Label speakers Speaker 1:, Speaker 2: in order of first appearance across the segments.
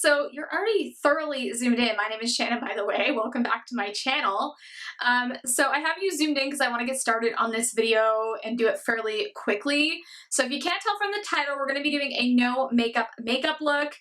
Speaker 1: so you're already thoroughly zoomed in. My name is Shannon, by the way. Welcome back to my channel. So I have you zoomed in because I want to get started on this video and do it fairly quickly. So if you can't tell from the title, we're going to be doing a no makeup look.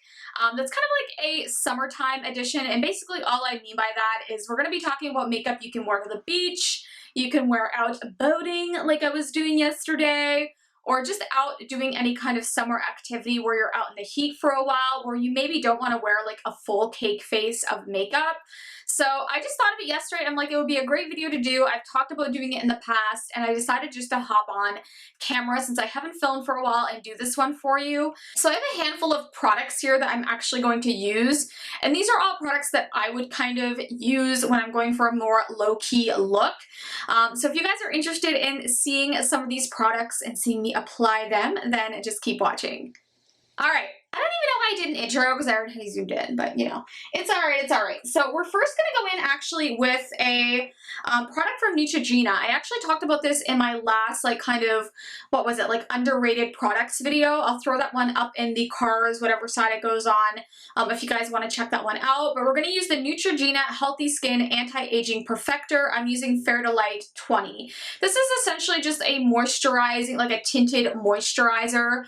Speaker 1: That's kind of like a summertime edition, and basically all I mean by that is we're going to be talking about makeup you can wear to the beach, you can wear out boating like I was doing yesterday, or just out doing any kind of summer activity where you're out in the heat for a while, where you maybe don't want to wear like a full cake face of makeup. So I just thought of it yesterday. I'm like, it would be a great video to do. I've talked about doing it in the past, and I decided just to hop on camera since I haven't filmed for a while and do this one for you. So I have a handful of products here that I'm actually going to use, and these are all products that I would kind of use when I'm going for a more low-key look. So if you guys are interested in seeing some of these products and seeing me apply them, then just keep watching. All right. I don't even know why I did an intro because I already zoomed in, but you know, it's all right, it's all right. So we're first going to go in actually with a product from Neutrogena. I actually talked about this in my last, like, kind of, what was it, like underrated products video. I'll throw that one up in the cards, whatever side it goes on, if you guys want to check that one out. But we're going to use the Neutrogena Healthy Skin Anti-Aging Perfector. I'm using Fair to Light 20. This is essentially just a moisturizing, like a tinted moisturizer,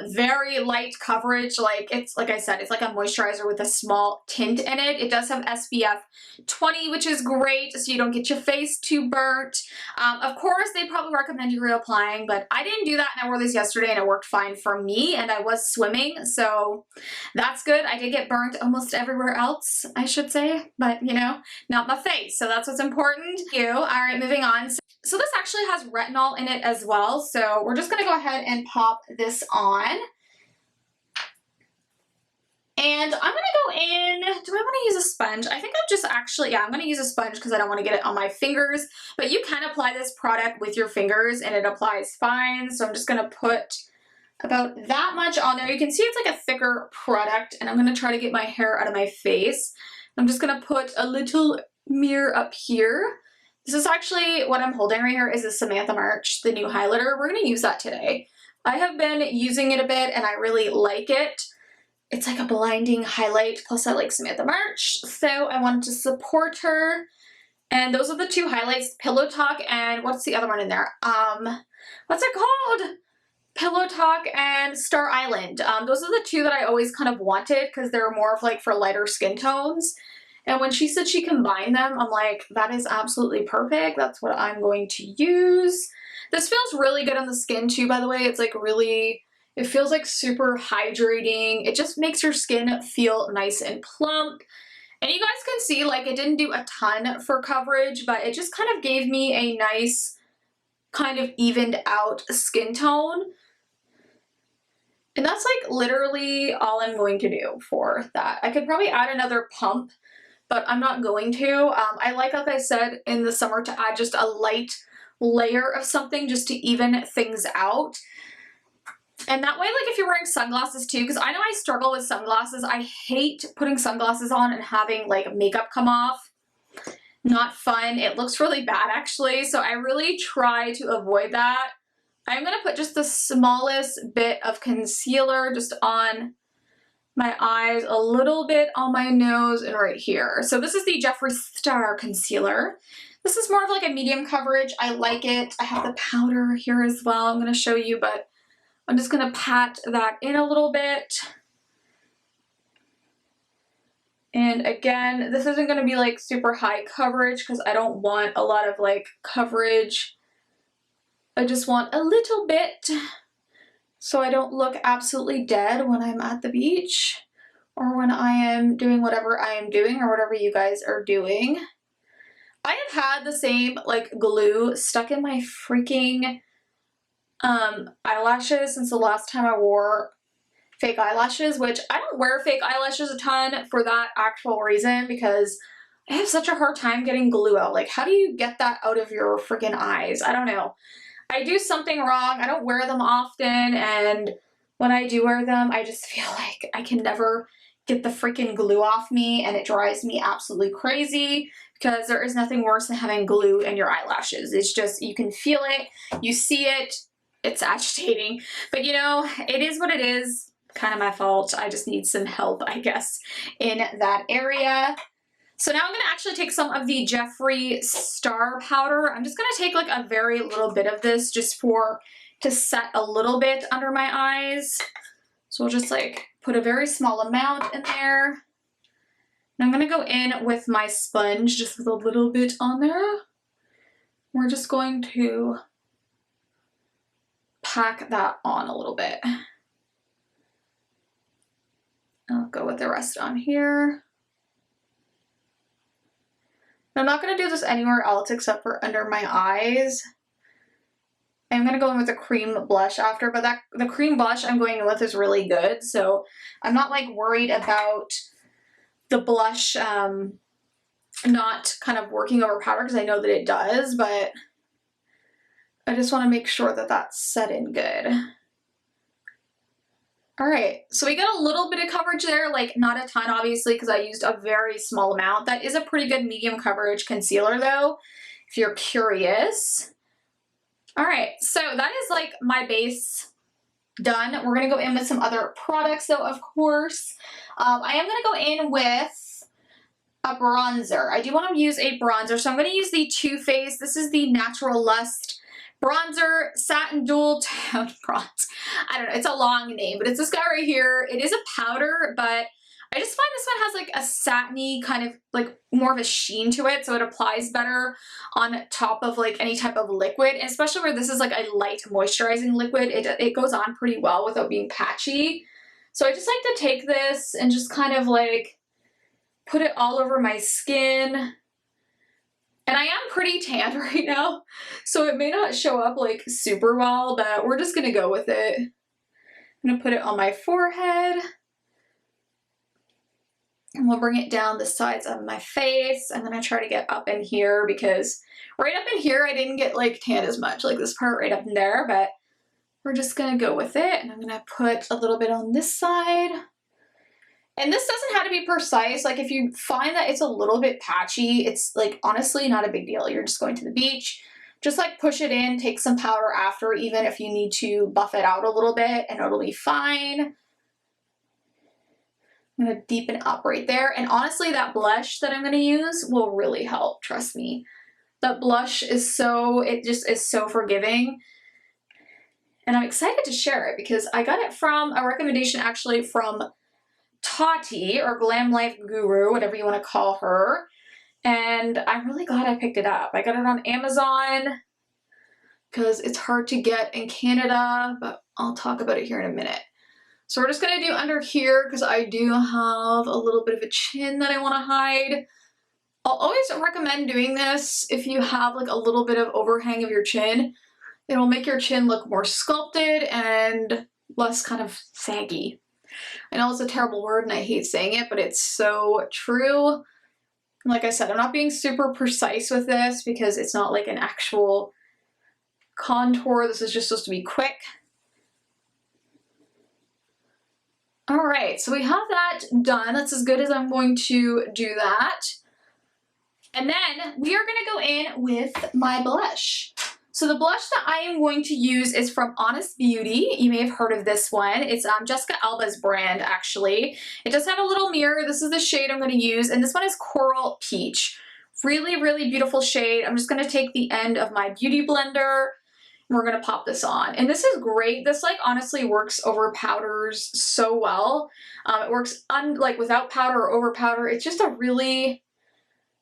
Speaker 1: very light coverage. Like, it's, like I said, it's like a moisturizer with a small tint in it. It does have SPF 20, which is great, so you don't get your face too burnt. Of course, they probably recommend you reapplying, but I didn't do that, and I wore this yesterday, and it worked fine for me, and I was swimming, so that's good. I did get burnt almost everywhere else, I should say, but, you know, not my face, so that's what's important. All right, moving on. So this actually has retinol in it as well, so we're just going to go ahead and pop this on. And I'm going to go in, do I want to use a sponge? I think I'm just actually, yeah, I'm going to use a sponge because I don't want to get it on my fingers. But you can apply this product with your fingers and it applies fine. So I'm just going to put about that much on there. You can see it's like a thicker product, and I'm going to try to get my hair out of my face. I'm just going to put a little mirror up here. This is actually what I'm holding right here is a Samantha March, the new highlighter. We're going to use that today. I have been using it a bit and I really like it. It's like a blinding highlight, plus I like Samantha March, so I wanted to support her. And those are the two highlights, Pillow Talk and what's the other one in there? What's it called? Pillow Talk and Star Island. Those are the two that I always kind of wanted because they're more of like for lighter skin tones. And when she said she combined them, I'm like, that is absolutely perfect. That's what I'm going to use. This feels really good on the skin too, by the way. It's like really... It feels like super hydrating. It just makes your skin feel nice and plump. And you guys can see, like, it didn't do a ton for coverage, but it just kind of gave me a nice kind of evened out skin tone. And that's like literally all I'm going to do for that. I could probably add another pump, but I'm not going to. I like I said, in the summer to add just a light layer of something just to even things out. And that way, like, if you're wearing sunglasses too, because I know I struggle with sunglasses. I hate putting sunglasses on and having, like, makeup come off. Not fun. It looks really bad, actually. So I really try to avoid that. I'm going to put just the smallest bit of concealer just on my eyes, a little bit on my nose, and right here. So this is the Jeffree Star Concealer. This is more of like a medium coverage. I like it. I have the powder here as well. I'm going to show you, but... I'm just going to pat that in a little bit. And again, this isn't going to be like super high coverage because I don't want a lot of like coverage. I just want a little bit so I don't look absolutely dead when I'm at the beach or when I am doing whatever I am doing or whatever you guys are doing. I have had the same like glue stuck in my freaking eyelashes since the last time I wore fake eyelashes, which I don't wear fake eyelashes a ton for that actual reason because I have such a hard time getting glue out. Like, how do you get that out of your freaking eyes? I don't know. I do something wrong. I don't wear them often, and when I do wear them, I just feel like I can never get the freaking glue off me, and it drives me absolutely crazy because there is nothing worse than having glue in your eyelashes. It's just, you can feel it, you see it, it's agitating, but you know, it is what it is. kind of my fault. I just need some help, I guess, in that area. So now I'm going to actually take some of the Jeffree Star Powder. I'm just going to take like a very little bit of this just to set a little bit under my eyes. So we'll just like put a very small amount in there. And I'm going to go in with my sponge just with a little bit on there. We're just going to pack that on a little bit. I'll go with the rest on here. I'm not going to do this anywhere else except for under my eyes. I'm going to go in with a cream blush after, but the cream blush I'm going in with is really good, so I'm not like worried about the blush not kind of working over powder, because I know that it does, but I just want to make sure that that's set in good. All right, so we got a little bit of coverage there, like not a ton obviously because I used a very small amount. That is a pretty good medium coverage concealer though, if you're curious. All right, so that is like my base done. We're gonna go in with some other products though, of course. I am gonna go in with a bronzer. I do want to use a bronzer, so I'm gonna use the Too Faced. This is the Natural Lust Bronzer Satin Dual Tone Bronze. I don't know, it's a long name, but it's this guy right here. It is a powder, but I just find this one has like a satiny kind of like more of a sheen to it, so it applies better on top of like any type of liquid, and especially where this is like a light moisturizing liquid, it goes on pretty well without being patchy. So I just like to take this and just kind of like put it all over my skin. And I am pretty tanned right now, so it may not show up like super well, but we're just gonna go with it. I'm gonna put it on my forehead. And we'll bring it down the sides of my face. I'm gonna try to get up in here because right up in here I didn't get like tan as much, like this part right up in there, but we're just gonna go with it. And I'm gonna put a little bit on this side. And this doesn't have to be precise. Like if you find that it's a little bit patchy, it's like honestly not a big deal. You're just going to the beach, just like push it in, take some powder after, even if you need to buff it out a little bit, and it'll be fine. I'm gonna deepen up right there. And honestly, that blush that I'm gonna use will really help, trust me. That blush is it just is so forgiving. And I'm excited to share it because I got it from a recommendation actually from Tati, or Glam Life Guru, whatever you want to call her, and I'm really glad I picked it up. I got it on Amazon because it's hard to get in Canada, but I'll talk about it here in a minute. So we're just going to do under here because I do have a little bit of a chin that I want to hide. I'll always recommend doing this if you have like a little bit of overhang of your chin. It'll make your chin look more sculpted and less kind of saggy. I know it's a terrible word and I hate saying it, but it's so true. Like I said, I'm not being super precise with this because it's not like an actual contour. This is just supposed to be quick. All right, so we have that done. That's as good as I'm going to do that. And then we are gonna go in with my blush. So the blush that I am going to use is from Honest Beauty. You may have heard of this one. It's Jessica Alba's brand, actually. It does have a little mirror. This is the shade I'm going to use, and this one is Coral Peach. Really, really beautiful shade. I'm just going to take the end of my beauty blender, and we're going to pop this on. And this is great. This like honestly works over powders so well. It works like without powder or over powder. It's just a really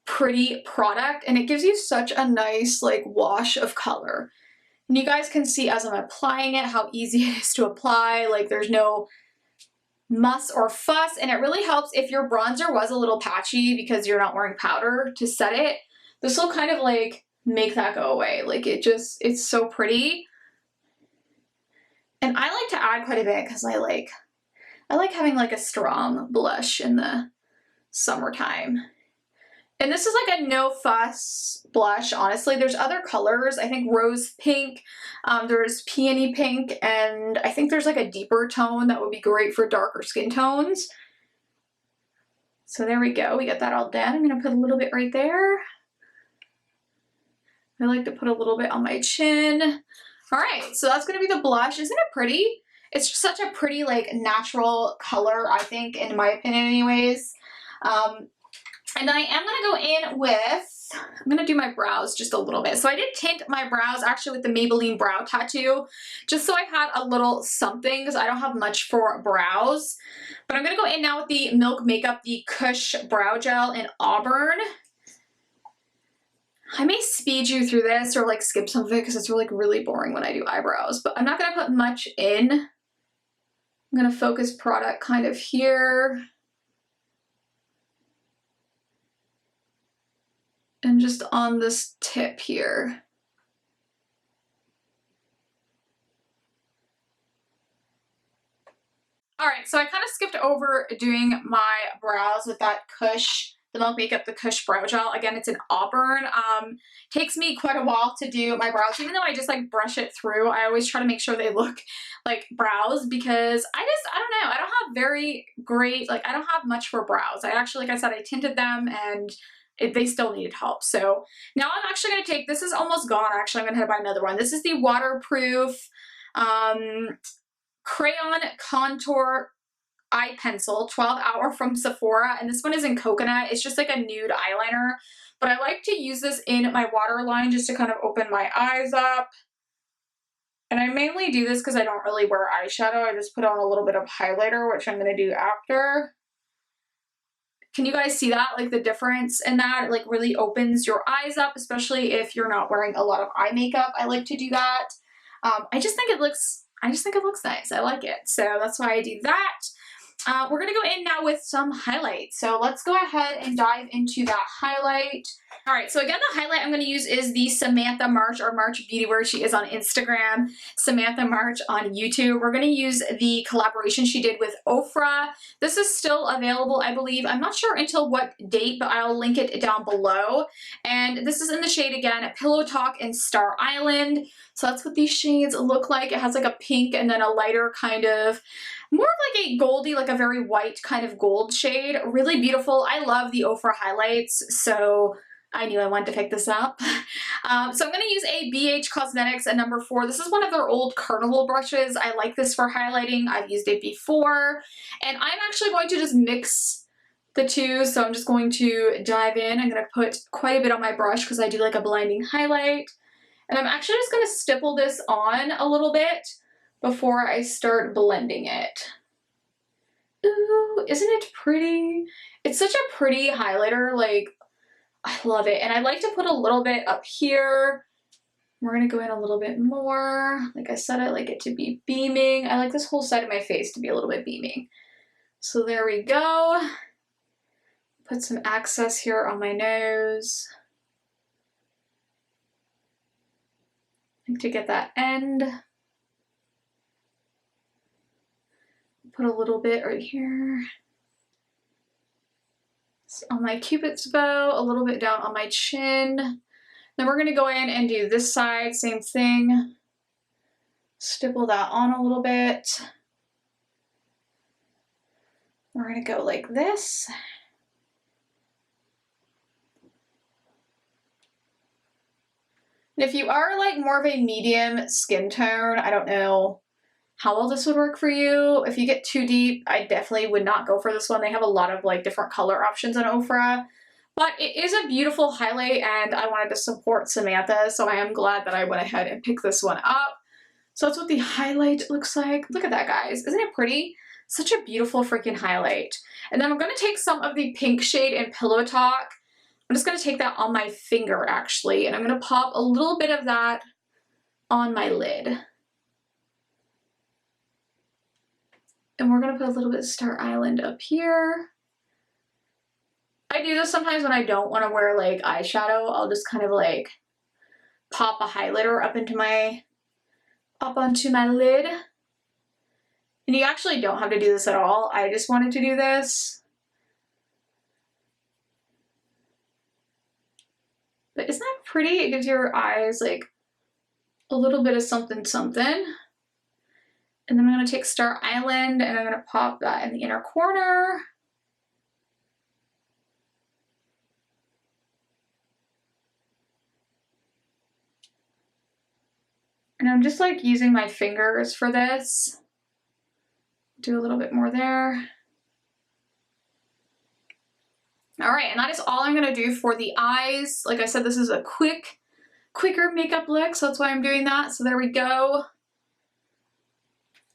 Speaker 1: pretty product, and it gives you such a nice like wash of color. And you guys can see as I'm applying it how easy it is to apply. Like there's no muss or fuss, and it really helps if your bronzer was a little patchy because you're not wearing powder to set it. This will kind of like make that go away. Like it's so pretty. And I like to add quite a bit because I like having like a strong blush in the summertime. And this is like a no fuss blush, honestly. There's other colors. I think rose pink, there's peony pink, and I think there's like a deeper tone that would be great for darker skin tones. So there we go. We got that all done. I'm gonna put a little bit right there. I like to put a little bit on my chin. All right, so that's gonna be the blush. Isn't it pretty? It's just such a pretty, like, natural color, I think, in my opinion anyways. And I am going to go in with, I'm going to do my brows just a little bit. So I did tint my brows actually with the Maybelline Brow Tattoo, just so I had a little something because I don't have much for brows. But I'm going to go in now with the Milk Makeup, the Kush Brow Gel in Auburn. I may speed you through this or like skip some of it because it's like really boring when I do eyebrows, but I'm not going to put much in. I'm going to focus product kind of here. And just on this tip here. All right, so I kind of skipped over doing my brows with that Kush, the Milk Makeup, the Kush Brow Gel. Again, it's in Auburn. Takes me quite a while to do my brows, even though I just like brush it through. I always try to make sure they look like brows because I don't know, I don't have very great, like I don't have much for brows. I actually, like I said, I tinted them and they still needed help. So now I'm actually going to take, this is almost gone. Actually, I'm going to head buy another one. This is the waterproof crayon contour eye pencil 12 hour from Sephora, and this one is in coconut. It's just like a nude eyeliner, but I like to use this in my waterline just to kind of open my eyes up. And I mainly do this because I don't really wear eyeshadow. I just put on a little bit of highlighter, which I'm going to do after. Can you guys see that? Like the difference in that? It like really opens your eyes up, especially if you're not wearing a lot of eye makeup. I like to do that. I just think it looks nice. I like it. So that's why I do that. We're going to go in now with some highlights. So let's go ahead and dive into that highlight. All right, so again, the highlight I'm going to use is the Samantha March, or March Beauty Wear. She is on Instagram, Samantha March on YouTube. We're going to use the collaboration she did with Ofra. This is still available, I believe. I'm not sure until what date, but I'll link it down below. And this is in the shade, again, Pillow Talk and Star Island. So that's what these shades look like. It has like a pink and then a lighter kind of, more of like a goldy, like a very white kind of gold shade. Really beautiful. I love the Ofra highlights, so I knew I wanted to pick this up. So I'm going to use a BH Cosmetics a number 4. This is one of their old Carnival brushes. I like this for highlighting. I've used it before. And I'm actually going to just mix the two. So I'm just going to dive in. I'm going to put quite a bit on my brush because I do like a blinding highlight. And I'm actually just going to stipple this on a little bit before I start blending it. Ooh, isn't it pretty? It's such a pretty highlighter, like, I love it. And I like to put a little bit up here. We're gonna go in a little bit more. Like I said, I like it to be beaming. I like this whole side of my face to be a little bit beaming. So there we go. Put some access here on my nose. I like to get that end. Put a little bit right here on my Cupid's bow, a little bit down on my chin. Then we're gonna go in and do this side, same thing. Stipple that on a little bit. We're gonna go like this. And if you are like more of a medium skin tone, I don't know how well this would work for you. If you get too deep, I definitely would not go for this one. They have a lot of like different color options on Ofra, but it is a beautiful highlight and I wanted to support Samantha, so I am glad that I went ahead and picked this one up. So that's what the highlight looks like. Look at that, guys. Isn't it pretty? Such a beautiful freaking highlight. And then I'm going to take some of the pink shade in Pillow Talk. I'm just going to take that on my finger, actually, and I'm going to pop a little bit of that on my lid. And we're going to put a little bit of Star Island up here. I do this sometimes when I don't want to wear like eyeshadow. I'll just kind of like pop a highlighter up onto my lid. And you actually don't have to do this at all. I just wanted to do this. But isn't that pretty? It gives your eyes like a little bit of something something. And then I'm going to take Star Island and I'm going to pop that in the inner corner. And I'm just like using my fingers for this. Do a little bit more there. All right, and that is all I'm gonna do for the eyes. Like I said, this is a quicker makeup look, so that's why I'm doing that. So there we go.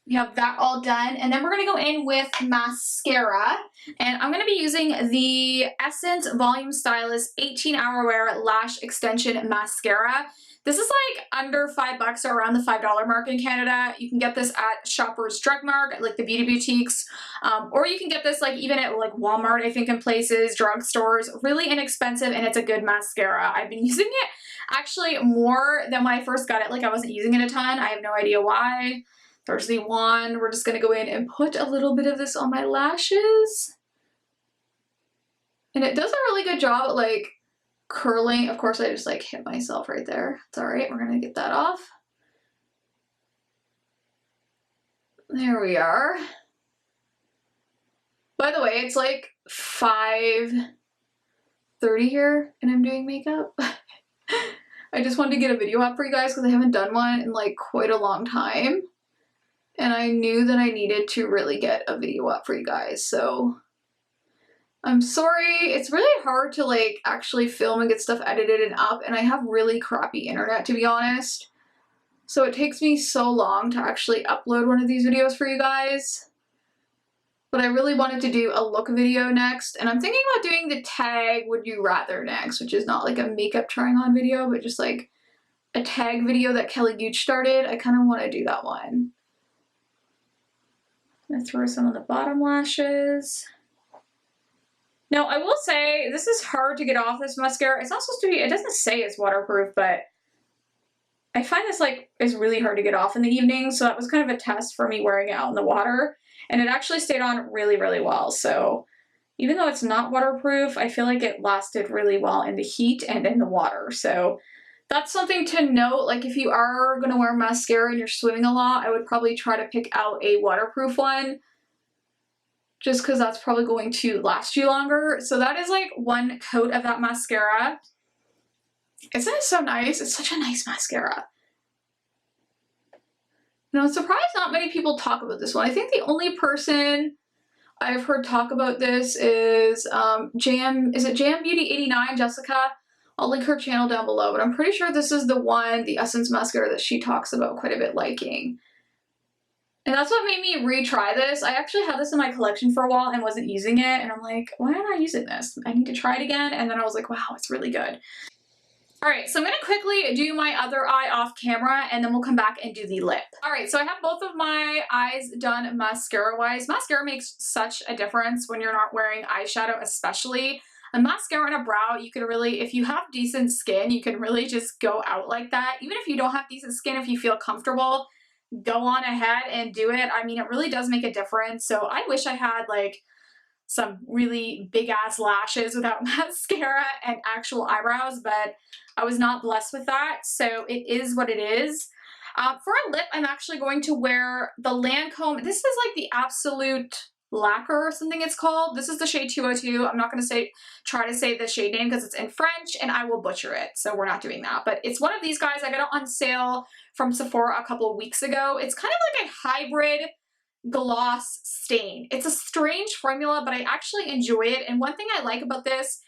Speaker 1: We have that all done, and then we're gonna go in with mascara, and I'm gonna be using the Essence Volume Stylist 18-Hour Wear Lash Extension Mascara. This is like under $5 or around the $5 mark in Canada. You can get this at Shoppers Drug Mart, like the beauty boutiques, or you can get this like even at like Walmart, I think, in places, drugstores. Really inexpensive, and it's a good mascara. I've been using it actually more than when I first got it. Like I wasn't using it a ton. I have no idea why. There's the wand. We're just gonna go in and put a little bit of this on my lashes. And it does a really good job at like curling. Of course, I just like hit myself right there. It's all right, we're gonna get that off. There we are. By the way, it's like 5:30 here and I'm doing makeup. I just wanted to get a video up for you guys because I haven't done one in like quite a long time. And I knew that I needed to really get a video up for you guys, so I'm sorry. It's really hard to like actually film and get stuff edited and up, and I have really crappy internet, to be honest. So it takes me so long to actually upload one of these videos for you guys. But I really wanted to do a look video next, and I'm thinking about doing the tag Would You Rather next, which is not like a makeup trying on video, but just like a tag video that Kelly Gooch started. I kind of want to do that one. I'm gonna throw some on the bottom lashes. Now, I will say, this is hard to get off this mascara. It's not supposed to be, it doesn't say it's waterproof, but I find this like is really hard to get off in the evening, so that was kind of a test for me wearing it out in the water, and it actually stayed on really, really well. So even though it's not waterproof, I feel like it lasted really well in the heat and in the water. So that's something to note. Like if you are gonna wear mascara and you're swimming a lot, I would probably try to pick out a waterproof one, just because that's probably going to last you longer. So that is like one coat of that mascara. Isn't it so nice? It's such a nice mascara. You know, I'm surprised not many people talk about this one. I think the only person I've heard talk about this is Jam Beauty 89, Jessica. I'll link her channel down below, but I'm pretty sure this is the one, the Essence mascara, that she talks about quite a bit liking. And that's what made me retry this. I actually had this in my collection for a while and wasn't using it, and I'm like, why am I using this? I need to try it again, and then I was like, wow, it's really good. Alright, so I'm going to quickly do my other eye off camera, and then we'll come back and do the lip. Alright, so I have both of my eyes done mascara-wise. Mascara makes such a difference when you're not wearing eyeshadow, especially. A mascara and a brow, you can really, if you have decent skin, you can really just go out like that. Even if you don't have decent skin, if you feel comfortable, go on ahead and do it. I mean, it really does make a difference. So I wish I had like some really big ass lashes without mascara and actual eyebrows, but I was not blessed with that. So it is what it is. For a lip, I'm actually going to wear the Lancome. This is like the Absolute Lacquer or something it's called. This is the shade 202. I'm not going to try to say the shade name because it's in French and I will butcher it, so we're not doing that. But it's one of these guys. I got it on sale from Sephora a couple of weeks ago. It's kind of like a hybrid gloss stain. It's a strange formula, but I actually enjoy it. And one thing I like about this,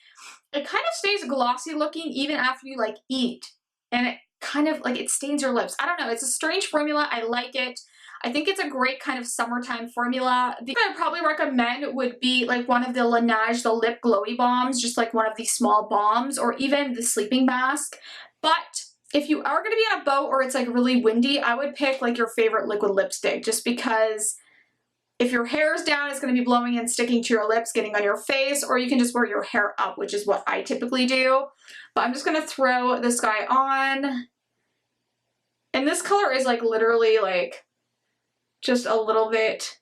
Speaker 1: it kind of stays glossy looking even after you like eat, and it kind of like it stains your lips. I don't know. It's a strange formula. I like it. I think it's a great kind of summertime formula. The thing I'd probably recommend would be like one of the Laneige, the lip glowy bombs, just like one of these small bombs, or even the sleeping mask. But if you are going to be on a boat or it's like really windy, I would pick like your favorite liquid lipstick, just because if your hair is down, it's going to be blowing and sticking to your lips, getting on your face, or you can just wear your hair up, which is what I typically do. But I'm just going to throw this guy on. And this color is like literally like just a little bit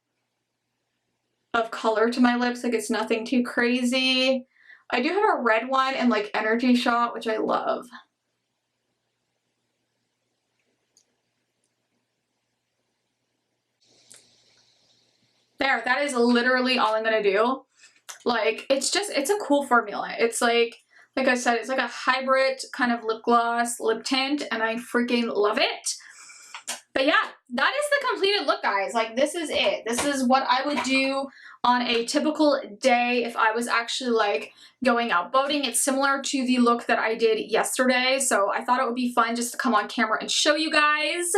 Speaker 1: of color to my lips. Like it's nothing too crazy. I do have a red one and like Energy Shot, which I love. There, that is literally all I'm gonna do. Like, it's a cool formula. It's like I said, it's like a hybrid kind of lip gloss, lip tint, and I freaking love it. But yeah, that is the completed look, guys. Like, this is it. This is what I would do on a typical day if I was actually like going out boating. It's similar to the look that I did yesterday, so I thought it would be fun just to come on camera and show you guys.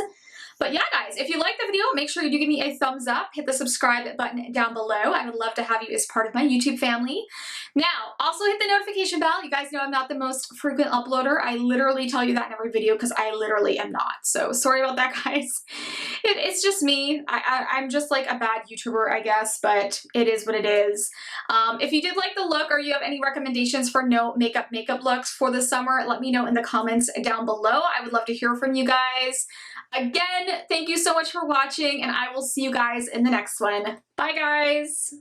Speaker 1: But yeah, guys, if you like the video, make sure you do give me a thumbs up. Hit the subscribe button down below. I would love to have you as part of my YouTube family. Now, also hit the notification bell. You guys know I'm not the most frequent uploader. I literally tell you that in every video because I literally am not. So sorry about that, guys. It's just me. I'm just like a bad YouTuber, I guess, but it is what it is. If you did like the look or you have any recommendations for no makeup looks for the summer, let me know in the comments down below. I would love to hear from you guys. Again, thank you so much for watching, and I will see you guys in the next one. Bye, guys.